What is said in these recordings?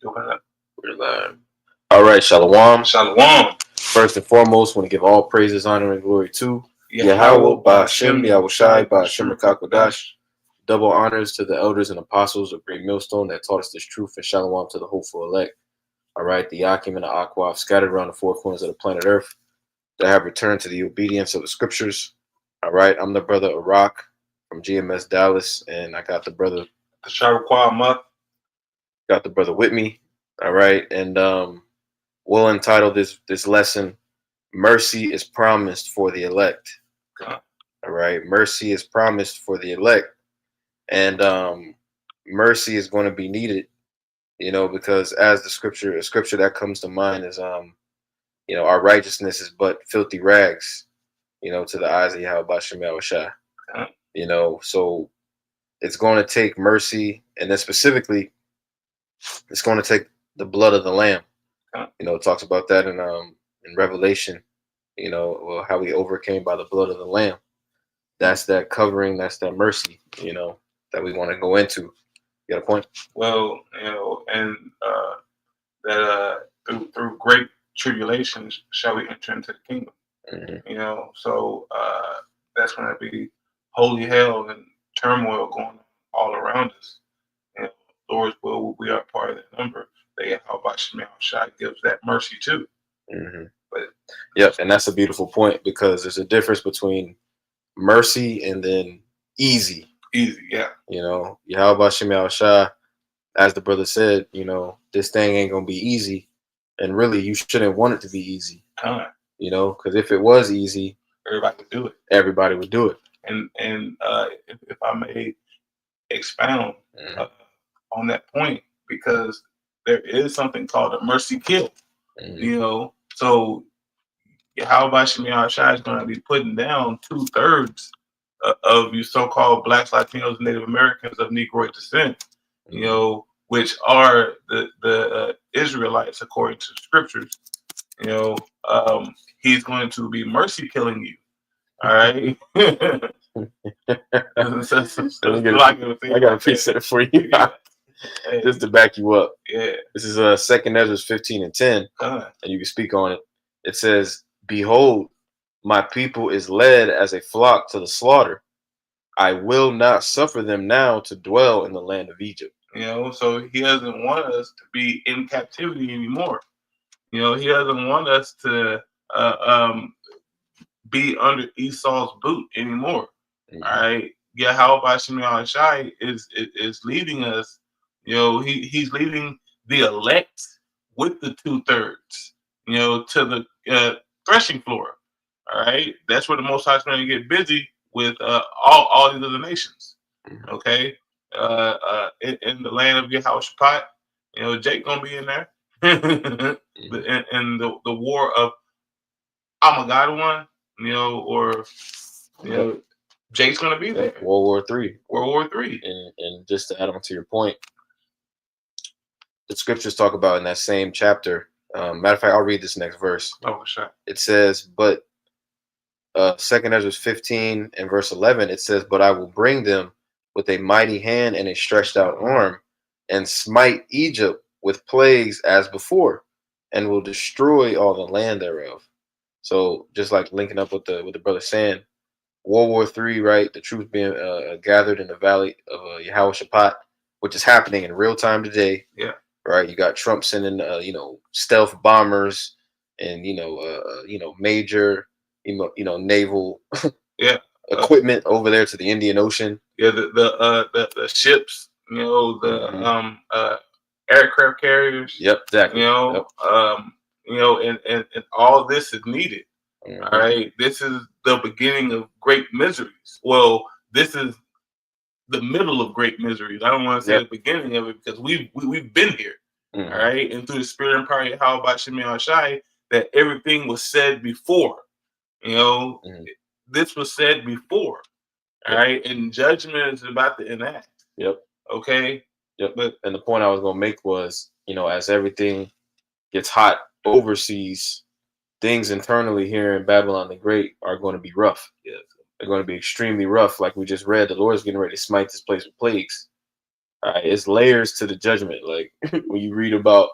We're live. All right, Shalom. Shalom. First and foremost, want to give all praises, honor, and glory to Yahweh, Ba'ashem, Yahushai, Ba'ashem, Rakakwadash. Double honors to the elders and apostles of Great Millstone that taught us this truth, and Shalom to the hopeful elect. All right, the Yakim and the Aquaf scattered around the four corners of the planet Earth that have returned to the obedience of the scriptures. All right, I'm the brother Iraq from GMS Dallas, and I got the brother got the brother with me. All right, and we'll entitle this lesson, Mercy is Promised for the Elect. All right, mercy is promised for the elect, and mercy is going to be needed, because as a scripture that comes to mind is our righteousness is but filthy rags, to the eyes of Yahweh Ba'ashem Yahushai. So it's going to take mercy, and then specifically it's going to take the blood of the lamb. It talks about that in Revelation, how we overcame by the blood of the lamb. That's that covering, that's that mercy, that we want to go into. You got a point? Well, and that through great tribulations shall we enter into the kingdom. Mm-hmm. So that's going to be holy hell and turmoil going on all around us. And Lord's will, we are part of that number. How Ba'ashem Yahushai gives that mercy too. Mm-hmm. But yep, and that's a beautiful point, because there's a difference between mercy and then easy. Yeah. Yahweh Ba'ashem Yahushai, as the brother said, this thing ain't gonna be easy, and really you shouldn't want it to be easy. Because if it was easy, everybody would do it. Everybody would do it. And if I may expound on that point, because there is something called a mercy kill. So Yahweh Ba'ashem Yahushai is going to be putting down 2/3 of you so-called Blacks, Latinos, Native Americans of Negroid descent, which are the Israelites according to scriptures. He's going to be mercy killing you. All right. I got a preset for you. Just to back you up. Yeah. This is 2nd Ezra 15:10, and you can speak on it. It says, "Behold, my people is led as a flock to the slaughter. I will not suffer them now to dwell in the land of Egypt." So he doesn't want us to be in captivity anymore. He doesn't want us to be under Esau's boot anymore. Mm-hmm. All right. Yahweh Ba'ashem Yahushai is leading us. He's leading the elect with the 2/3, to the threshing floor. All right. That's where the Most High is going to get busy with all these other nations. Okay. In the land of Yehoshaphat, Jake gonna be in there. in the war of Armageddon, Jake's gonna be there. World War III. And just to add on to your point, the scriptures talk about in that same chapter. Matter of fact, I'll read this next verse. Oh, sure. It says, but 2nd Ezra 15 and verse 11, it says, "But I will bring them with a mighty hand and a stretched out arm, and smite Egypt with plagues as before, and will destroy all the land thereof." So just like linking up with the brother saying, World War III, right? The troops being gathered in the valley of Yehoshaphat, which is happening in real time today. Yeah. Right. You got Trump sending, stealth bombers and major, naval equipment over there to the Indian Ocean. Yeah. The ships. Aircraft carriers. Yep. Exactly. And all this is needed. Mm-hmm. All right. This is the beginning of great miseries. Well, this is the middle of great miseries. I don't want to say the beginning of it, because we've been here. Mm-hmm. All right. And through the spirit and power of Yahweh Ba'ashem Yahushai, that everything was said before. Mm-hmm. This was said before. All right. And judgment is about to enact. Yep. Okay. Yep. And the point I was gonna make was, as everything gets hot overseas, things internally here in Babylon the Great are going to be rough. Yes. They're going to be extremely rough. Like we just read, the Lord's getting ready to smite this place with plagues. All right, it's layers to the judgment. Like when you read about,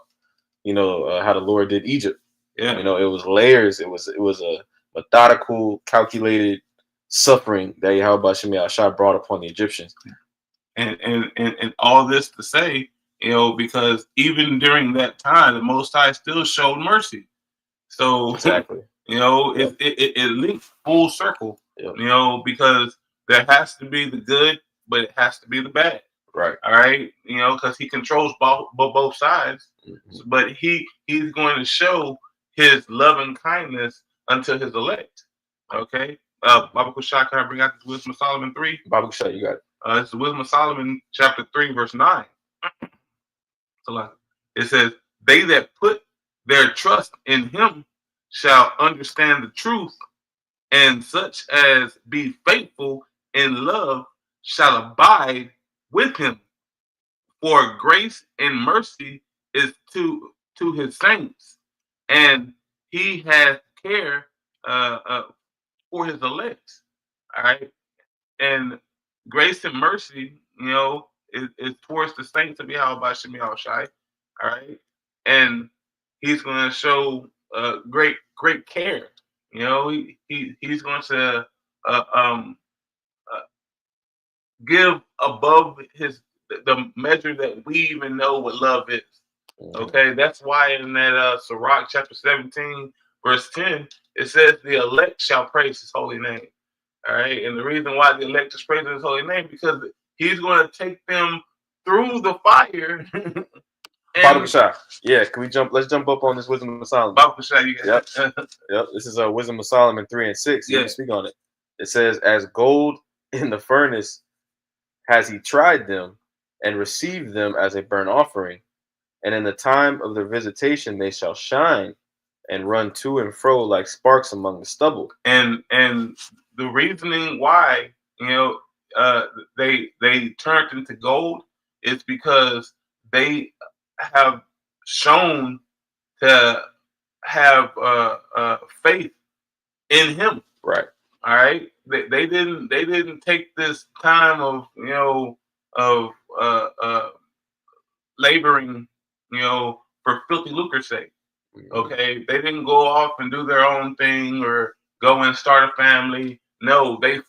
how the Lord did Egypt. Yeah. It was layers. It was a methodical, calculated suffering that Yahweh Shemi Shah brought upon the Egyptians. And all this to say, because even during that time, the Most High still showed mercy. So Exactly. Yep. it links full circle. Yep. Because there has to be the good, but it has to be the bad. Right. All right. Because he controls both sides, but he's going to show his loving kindness unto his elect. Okay. Baba Kushai, can I bring out the Wisdom of Solomon 3? Baba Kushai, you got it. It's the Wisdom of Solomon, chapter 3, verse 9. It says, "They that put their trust in him shall understand the truth, and such as be faithful in love shall abide with him. For grace and mercy is to his saints, and he has care for his elect." All right, and grace and mercy, is towards the saints of Yahweh by Shemi Shai. All right, and he's going to show great care. He's going to give above the measure that we even know what love is. Okay, that's why in that Sirach chapter 17, verse 10, it says the elect shall praise his holy name. All right, and the reason why the elect is praising his holy name, because he's going to take them through the fire. Baba Kushai. Yeah, can we jump? Let's jump up on this Wisdom of Solomon. Baba Kushai, you got it. Yep. This is Wisdom of Solomon 3 and 6. You Yeah. can speak on it. It says, "As gold in the furnace has he tried them, and received them as a burnt offering. And in the time of their visitation they shall shine, and run to and fro like sparks among the stubble." And the reasoning why they turned into gold is because they have shown to have faith in him. Right. All right. They didn't take this time of laboring for filthy lucre's sake. Okay, they didn't go off and do their own thing or go and start a family. No, they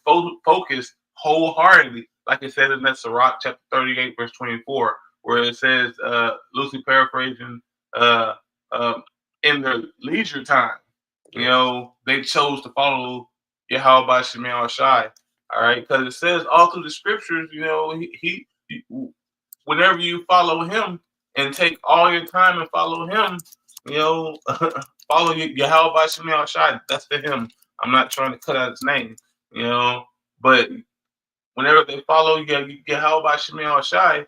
focused wholeheartedly, like it said in that Sirach chapter 38, verse 24, where it says, loosely paraphrasing, in their leisure time, they chose to follow Yahweh by Shemi Shai. All right, because it says all through the scriptures, he whenever you follow him and take all your time and follow him, follow Yahweh by Shemi Shai. That's for him. I'm not trying to cut out his name, but whenever they follow Yahweh by Shemi Shai,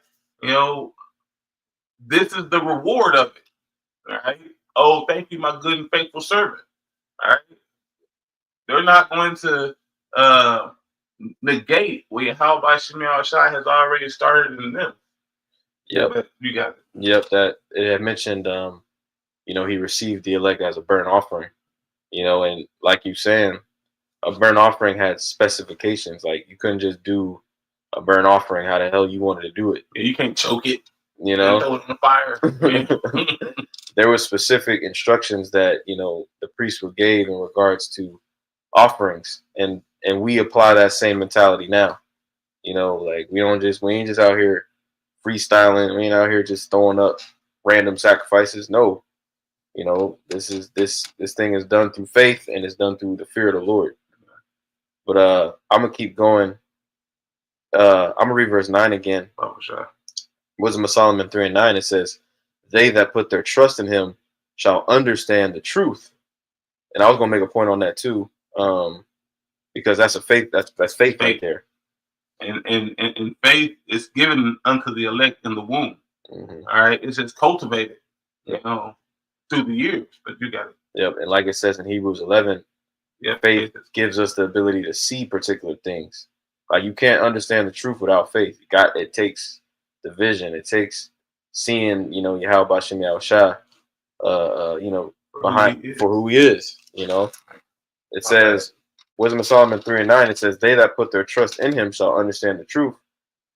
this is the reward of it. All right. Oh, thank you, my good and faithful servant. All right. They're not going to negate what Yahweh by Shemi Shai has already started in them. Yep. But you got it. Yep. That it had mentioned, he received the elect as a burnt offering, and like you saying, a burnt offering had specifications. Like you couldn't just do a burnt offering how the hell you wanted to do it. Yeah, you can't choke it. And throw it in the fire. There were specific instructions that the priest gave in regards to offerings, and we apply that same mentality now. Like we ain't just out here freestyling. We ain't out here just throwing up random sacrifices. No, this thing is done through faith, and it's done through the fear of the Lord. But I'm gonna keep going. I'm gonna read verse 9 again. Oh, sure. Wisdom of Solomon 3 and 9. It says, "They that put their trust in him shall understand the truth." And I was gonna make a point on that too, because that's a faith. That's faith right there. And faith is given unto the elect in the womb. Mm-hmm. All right, it's just cultivated, through the years. But you got it. Yep, and like it says in Hebrews 11, faith gives us the ability to see particular things. Like you can't understand the truth without faith. It takes the vision. It takes seeing, Yahweh by Shemi Shai, behind for who he is. It says, Wisdom of Solomon 3 and 9. It says, "They that put their trust in him shall understand the truth,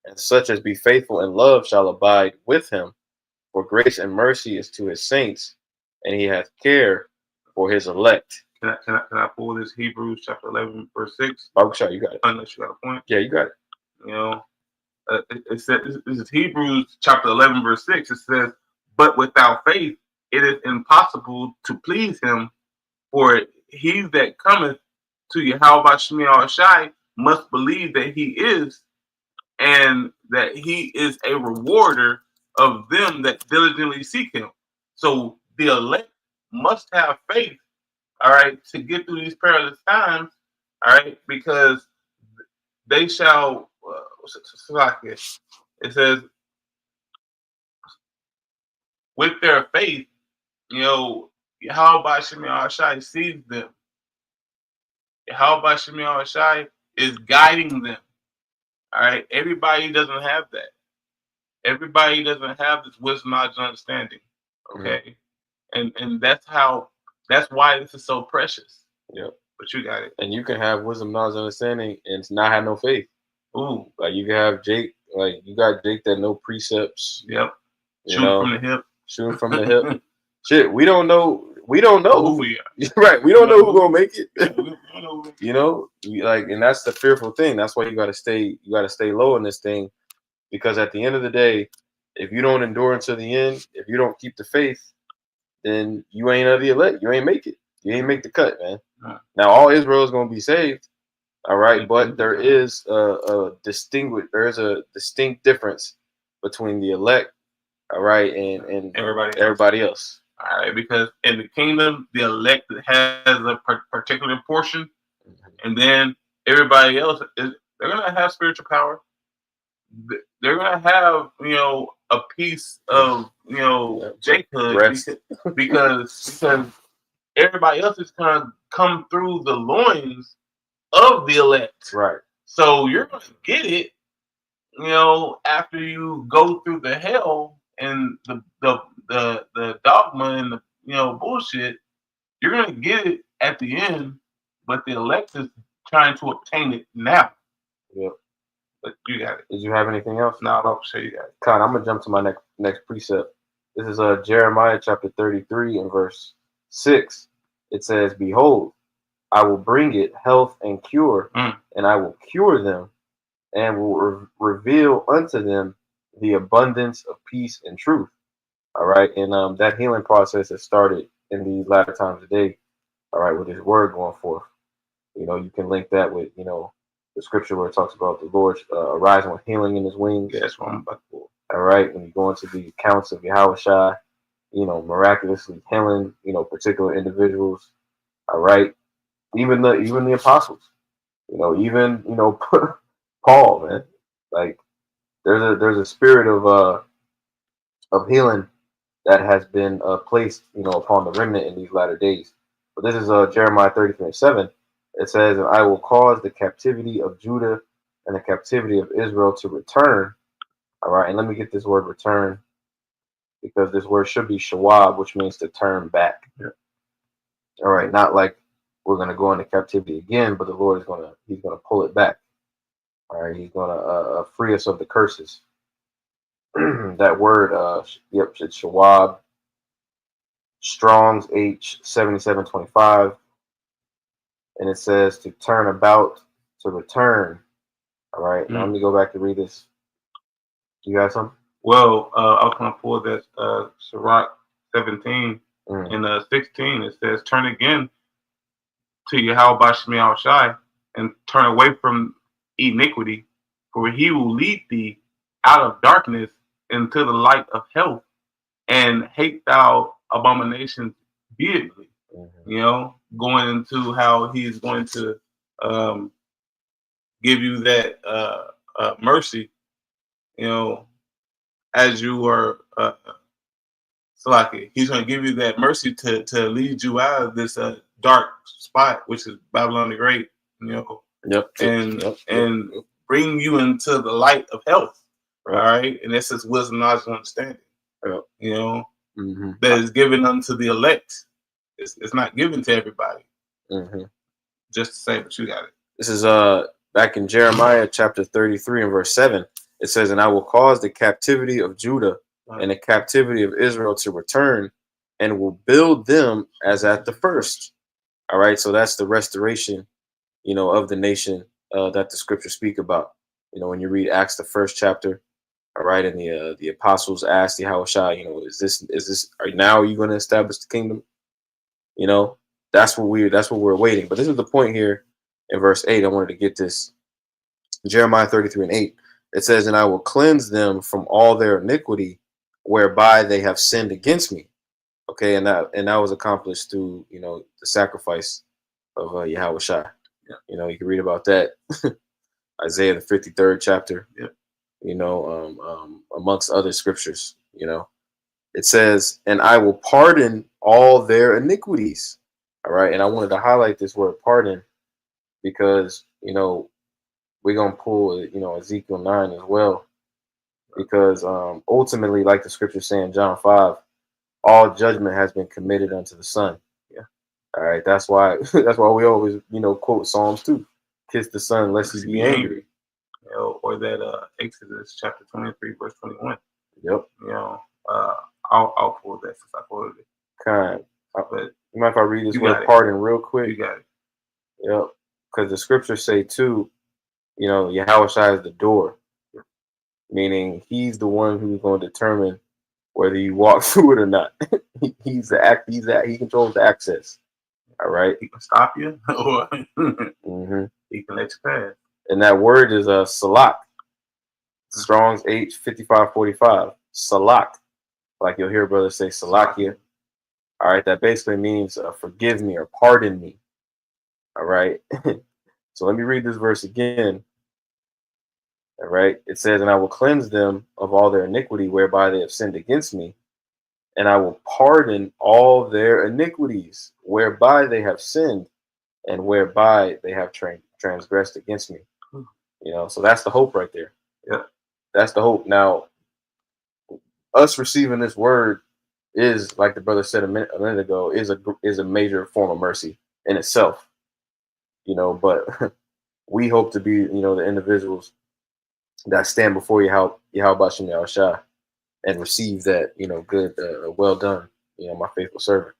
and such as be faithful in love shall abide with him. For grace and mercy is to his saints, and he hath care for his elect. Can I pull this Hebrews chapter 11 verse 6? Bible shot, you got it. Unless you got a point. Yeah, you got it. You know, it says this is Hebrews chapter 11 verse 6. It says, "But without faith it is impossible to please him. For he that cometh to Yahweh Shemiah Shai must believe that he is, and that he is a rewarder of them that diligently seek him." So the elect must have faith, all right, to get through these perilous times, all right, because they shall, it says, with their faith, you know, Yahweh Shemiah Shai sees them. Yahweh Shemiah Shai is guiding them. All right. Everybody doesn't have that. Everybody doesn't have this wisdom, knowledge, and understanding. Okay. And that's why this is so precious. Yep. But you got it. And you can have wisdom, knowledge, and understanding and not have no faith. Ooh. Like you can have Jake, like you got Jake that know precepts. Yep. Shooting from the hip. Shooting from the hip. Shit, we don't know. We don't know who we are. Right. We don't know who's gonna make it. Yeah, you know, and that's the fearful thing. That's why you gotta stay low in this thing, because at the end of the day, if you don't endure until the end, if you don't keep the faith, then you ain't of the elect. You ain't make it. You ain't make the cut, man. Now all Israel is gonna be saved. All right, but there is a distinct difference between the elect, all right, and everybody else. All right, because in the kingdom, the elect has a particular portion, and then everybody else they're gonna have spiritual power. They're gonna have, you know, a piece of, you know, Jacob, because everybody else is gonna come through the loins of the elect. Right. So you're gonna get it, you know, after you go through the hell and the dogma and the, you know, bullshit. You're gonna get it at the end, but the elect is trying to obtain it now. Yep. But you got it. Did you have anything else? No, I'll show you that. Con, I'm gonna jump to my next precept. This is Jeremiah chapter 33 and verse 6. It says, "Behold, I will bring it health and cure, and I will cure them, and will reveal unto them the abundance of peace and truth." All right, and that healing process has started in these latter times of day. All right, with His word going forth. You know, you can link that with, you know, the scripture where it talks about the Lord arising with healing in His wings. Yeah, that's what I'm about to do. All right, when you go into the accounts of Yahweh Shai, you know, miraculously healing, you know, particular individuals. All right, even the apostles. You know, even, you know, Paul, man. Like there's a spirit of healing that has been placed, you know, upon the remnant in these latter days. But this is Jeremiah 33:7. It says, "And I will cause the captivity of Judah and the captivity of Israel to return." All right, and let me get this word "return," because this word should be shawab, which means to turn back. Yeah. All right, not like we're gonna go into captivity again, but the Lord is He's gonna pull it back. All right, He's gonna free us of the curses. That word, it's shawab. Strong's H7725, and it says to turn about, to return. All right, now let me go back to read this. You got something? Well, I'll come forward that Sirach 17 and 16. It says, "Turn again to Yahweh Shemiah Shai, and turn away from iniquity, for He will lead thee out of darkness into the light of health, and hate thou abominations vehemently." You know, going into how He's going to give you that mercy, you know, as you are Salaki. He's going to give you that mercy to lead you out of this dark spot, which is Babylon the Great, you know, and bring you into the light of health. Right. All right, and this is wisdom, knowledge, and understanding. You know, that is given unto the elect. It's not given to everybody. Just to say, but you got it. This is back in Jeremiah chapter 33 and verse 7. It says, and I will cause the captivity of Judah and the captivity of Israel to return, and will build them as at the first. All right, so that's the restoration, of the nation that the scriptures speak about. When you read Acts, the first chapter, all right, and the apostles asked Yahushua, are you going to establish the kingdom? That's what we're waiting. But this is the point here in verse 8. I wanted to get this. Jeremiah 33:8. It says, and I will cleanse them from all their iniquity, whereby they have sinned against me. Okay, and that was accomplished through the sacrifice of Yahushua. Yeah. You can read about that. Isaiah the 53rd chapter. Yeah. Amongst other scriptures. It says, and I will pardon all their iniquities. All right, and I wanted to highlight this word pardon because we're gonna pull Ezekiel 9 as well, because ultimately, like the scripture saying John 5, all judgment has been committed unto the Son. Yeah. All right. That's why we always quote Psalms 2. Kiss the Son lest he be angry. Or that Exodus chapter 23 verse 21. Yep. I'll pull that since I quoted it. Kind. But you mind if I read this word pardon real quick? You got it. Yep. Because the scriptures say too, Yahushua is the door, meaning he's the one who's going to determine whether you walk through it or not. He controls the access. All right. He can stop you or he can let you pass. And that word is salak. Strong's H5545. Salak. Like you'll hear brothers say salakia. All right. That basically means forgive me or pardon me. All right. So let me read this verse again. All right. It says, and I will cleanse them of all their iniquity whereby they have sinned against me. And I will pardon all their iniquities whereby they have sinned and whereby they have transgressed against me. So that's the hope right there. Yeah. That's the hope. Now, us receiving this word is, like the brother said a minute ago, is a major form of mercy in itself. But we hope to be, the individuals that stand before Yahweh Bashem Yahushua and receive that, good, well done, my faithful servant.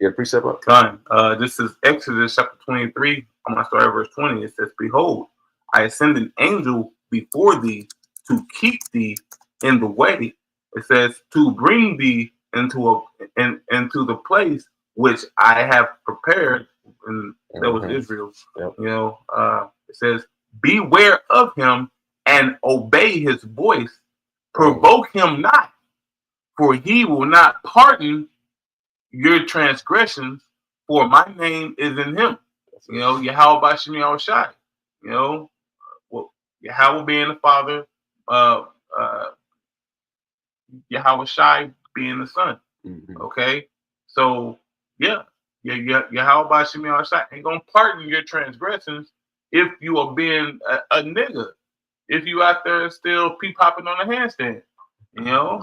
You have a precept up? Time. This is Exodus chapter 23. I'm going to start at verse 20. It says, behold, I send an angel before thee to keep thee in the way. It says, to bring thee into the place which I have prepared. And that was Israel. Yep. It says, beware of him and obey his voice. Provoke him not, for he will not pardon your transgressions, for my name is in him. Yahweh Bashem Yahushai. Yahweh being the Father, Yahweh Shai being the Son. Okay, so Yahweh Bashem Yahushai ain't gonna pardon your transgressions if you are being a nigga. If you out there still pee-popping on a handstand, Yeah.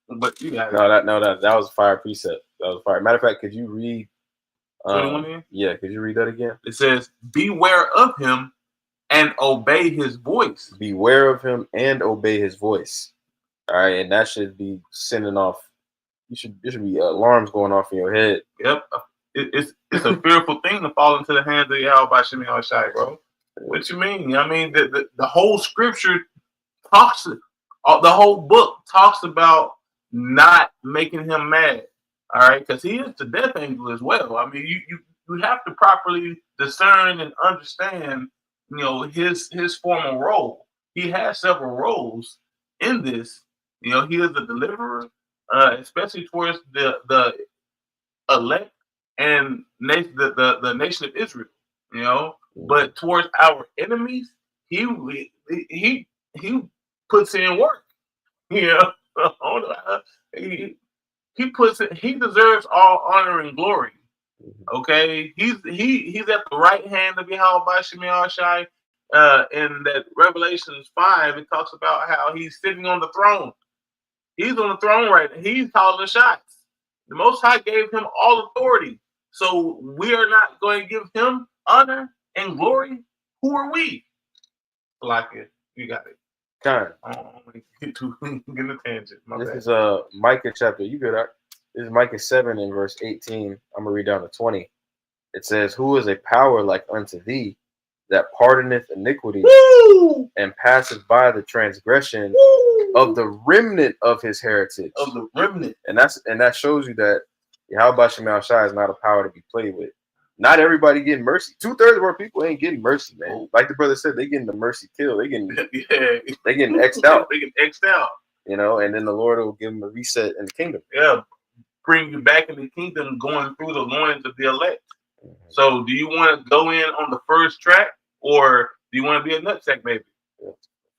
But you got that was a fire precept. That was fire. Matter of fact, could you read 21? Yeah, could you read that again? It says, beware of him and obey his voice. Beware of him and obey his voice. All right, and that should be sending off. There should be alarms going off in your head. Yep, it's a fearful thing to fall into the hands of Yahweh Bashem Yahushai, bro. What you mean? I mean, the whole scripture talks, the whole book talks about not making him mad. All right, because he is the death angel as well. I mean, you have to properly discern and understand, his formal role. He has several roles in this. He is a deliverer, especially towards the elect and the nation of Israel. But towards our enemies, he puts in work. He deserves all honor and glory. Okay, he's at the right hand of Yahweh Bashem Yahushai. In that Revelations 5, it talks about how he's sitting on the throne. He's on the throne right now. He's calling the shots. The Most High gave him all authority. So we are not going to give him honor and glory. Who are we? Like it. You got it. Kind. I don't want to get too get a tangent. My This bad. is Micah chapter. You good? Art? This is Micah 7 and verse 18. I'm gonna read down to 20. It says, "Who is a power like unto thee, that pardoneth iniquity Woo! and passeth by the transgression Woo! of the remnant of his heritage." Of the remnant. And that shows you that Yahweh Shem Shai is not a power to be played with. Not everybody getting mercy. 2/3 of our people ain't getting mercy, man. Oh. Like the brother said, they getting the mercy kill. They getting Yeah. X'd out, They get X'd out. you know. And then the Lord will give them a reset in the kingdom. Yeah. Bring you back in the kingdom going through the loins of the elect. So do you want to go in on the first track, or do you want to be a nutsack baby?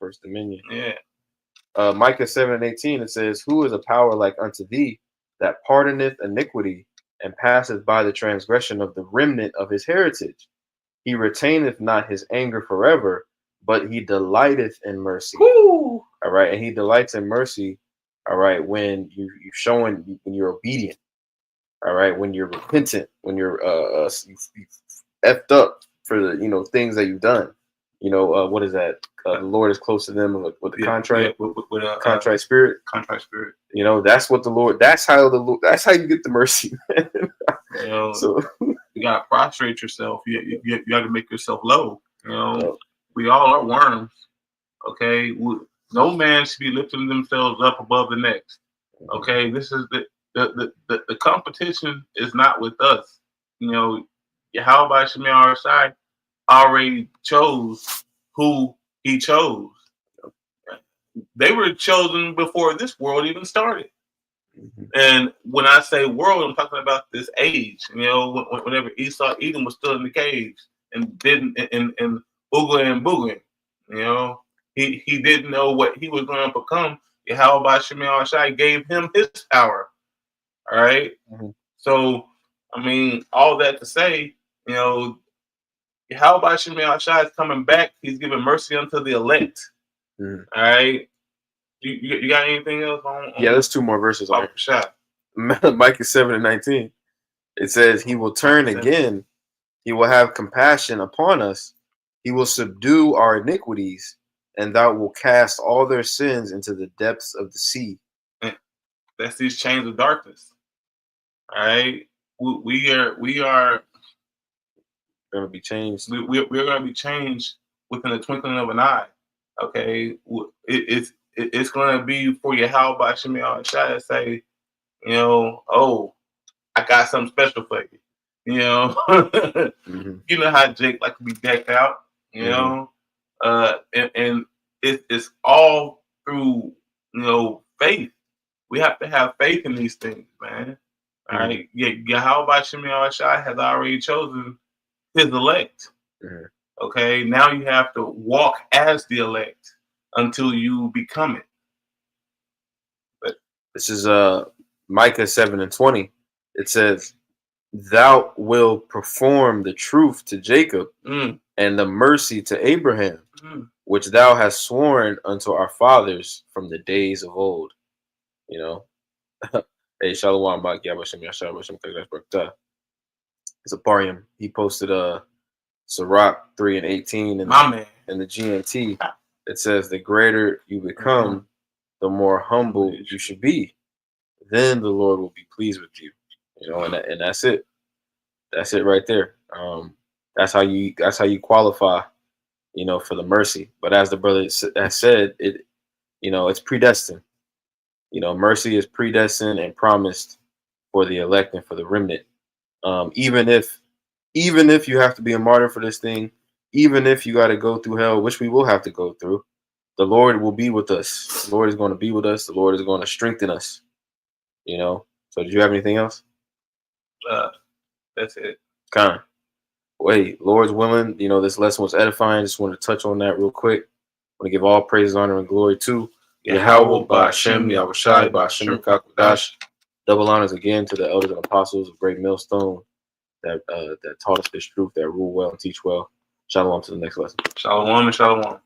First dominion. Yeah. Micah 7 and 18, it says, "Who is a power like unto thee, that pardoneth iniquity and passeth by the transgression of the remnant of his heritage? He retaineth not his anger forever, but he delighteth in mercy." Woo! All right. And he delights in mercy. All right. When you're when you're obedient. All right. When you're repentant, when you're you effed up for the things that you've done. What is that? The Lord is close to them with the contrite, with a contrite spirit. Contrite spirit. That's what the Lord. That's how you get the mercy. Man. So you gotta prostrate yourself. You got to make yourself low. We all are worms. Okay, no man should be lifting themselves up above the next. Okay, this is the competition is not with us. Yahweh Shem Shai already chose who he chose. They were chosen before this world even started. And when I say world, I'm talking about this age. Whenever Esau Edom was still in the caves and didn't and oogling and boogling, he didn't know what he was going to become. Yahweh Shem Shai gave him his power. All right. Mm-hmm. So I mean, all that to say, Yahweh Shem Shai is coming back. He's giving mercy unto the elect. Mm-hmm. All right. You got anything else on? Yeah, there's 2 more verses on shot. Micah 7 and 19. It says, "He will turn again. He will have compassion upon us. He will subdue our iniquities, and thou will cast all their sins into the depths of the sea." That's these chains of darkness. All right. We are going to be changed. We're going to be changed within the twinkling of an eye. Okay. It's going to be for Yahweh Shem Shai to say, oh, I got something special for you. Mm-hmm. You know how Jake like to be decked out, and it's all through, faith. We have to have faith in these things, man. All right. Yeah, Yahweh Shem Shai has already chosen his elect. Mm-hmm. Okay. Now you have to walk as the elect until you become it. But this is Micah 7 and 20. It says, "Thou will perform the truth to Jacob and the mercy to Abraham, which thou hast sworn unto our fathers from the days of old." Hey, Shalom, Bak Yabashim Yashar Bashim Kagash Barakta. It's a Parium. He posted Sirach 3 and 18 in the GNT. It says, "The greater you become, the more humble you should be. Then the Lord will be pleased with you." And that's it. That's it right there. That's how you qualify, for the mercy. But as the brother has said, it's predestined. Mercy is predestined and promised for the elect and for the remnant. Even if you have to be a martyr for this thing, even if you got to go through hell, which we will have to go through, the Lord will be with us. The Lord is going to be with us. The Lord is going to strengthen us. So did you have anything else? That's it. Kind. Wait, Lord's willing, this lesson was edifying. Just want to touch on that real quick. I want to give all praise, honor, and glory to Yahweh, Ba'Shem, Yahweh Shai, Ba'Shem, Kakwadash. Double honors again to the elders and apostles of Great Millstone that taught us this truth, that rule well and teach well. Shalom to the next lesson. Shalom and shalom.